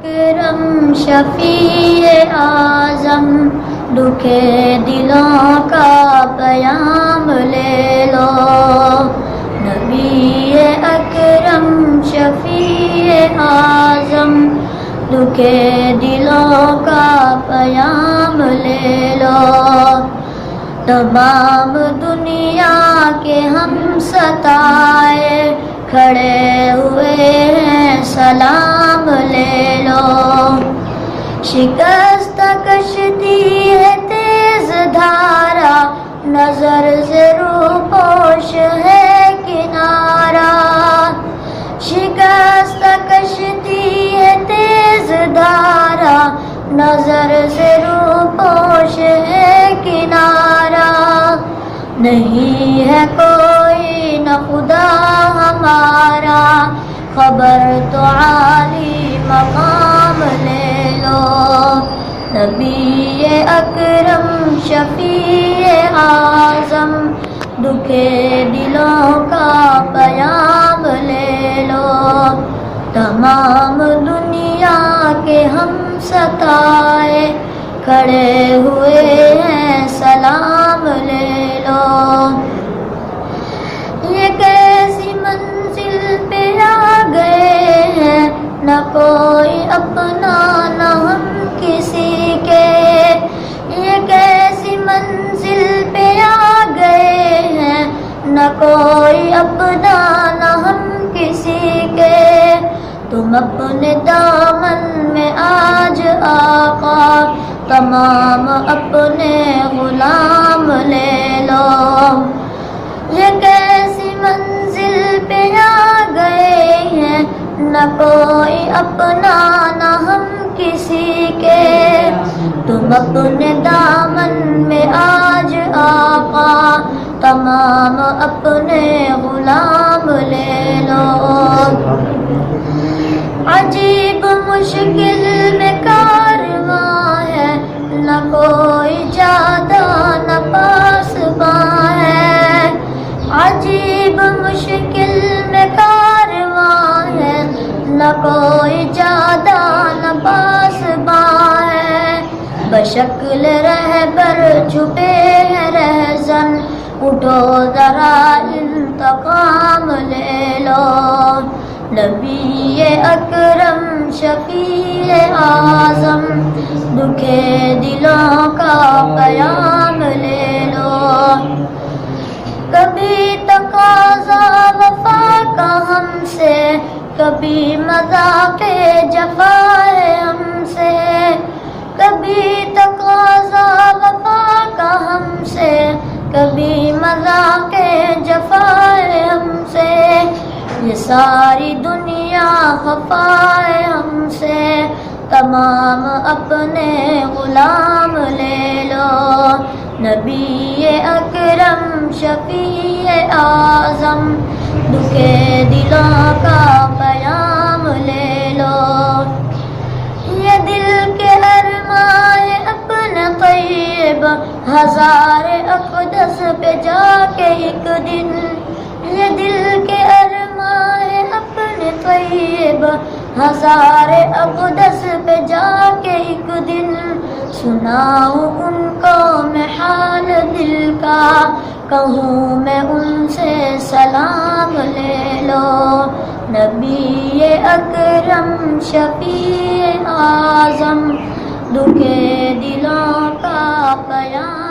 اکرم شفیع اعظم دکھے دلوں کا پیام لے لو. نبی اکرم شفیع اعظم دکھے دلوں کا پیام لے لو. تمام دنیا کے ہم ستائے کھڑے ہوئے ہیں سلام لے لو. شکست کشتی ہے تیز دھارا نظر سے روپوش ہے کنارہ. شکست کشتی ہے تیز دھارا نظر سے روپوش ہے کنارہ. نہیں ہے کوئی نہ خدا ہمارا خبر تو عالی مقام لے لو. نبی اکرم شفیع اعظم دکھے دلوں کا پیام لے لو. تمام دنیا کے ہم ستائے کھڑے ہوئے ہیں سلام لے لو. یہ کیسی منزل پہ آ گئے ہیں نہ کوئی اپنا نہ ہم کسی کے. یہ کیسی منزل پہ آ گئے ہیں نہ کوئی اپنا نہ ہم کسی کے. تم اپنے دامن میں آج آقا تمام اپنے غلام لے لو. یہ کیسی منزل پہ آ گئے ہیں نہ کوئی اپنا نہ ہم کسی کے. تم اپنے دامن میں آج آقا تمام اپنے غلام لے لو. عجیب مشکل میں کارواں ہے نہ کوئی جادہ نہ پاسباں ہے. عجیب مشکل میں کارواں ہے نہ کوئی جادہ نہ پاسباں ہے. بشکل رہبر چھپے ہیں رہزن اٹھو ذرا انتقام لے لو. نبی اکرم شفیع اعظم دکھے دلوں کا پیام لے لو. کبھی تقاضا وفا کا ہم سے کبھی مذاق جفا ہے ہم سے. کبھی تقاضا وفا کا ہم سے کبھی مذاق جفا ہے ہم سے. یہ ساری دنیا خفا ہے ہم سے تمام اپنے غلام لے لو. نبی اکرم شفیع اعظم دکھے دلوں کا پیام لے لو. یہ دل کے ارمان اپنے طیب ہزار اقدس پہ جا کے ایک دن. یہ دل کے ارمان اپنے طیب ہزار اقدس پہ جا کے ایک دن سناؤں ان کو میں حال دل کا کہوں میں ان سے سلام لے لو. نبی اکرم شفیع اعظم دکھے دلوں کا پیام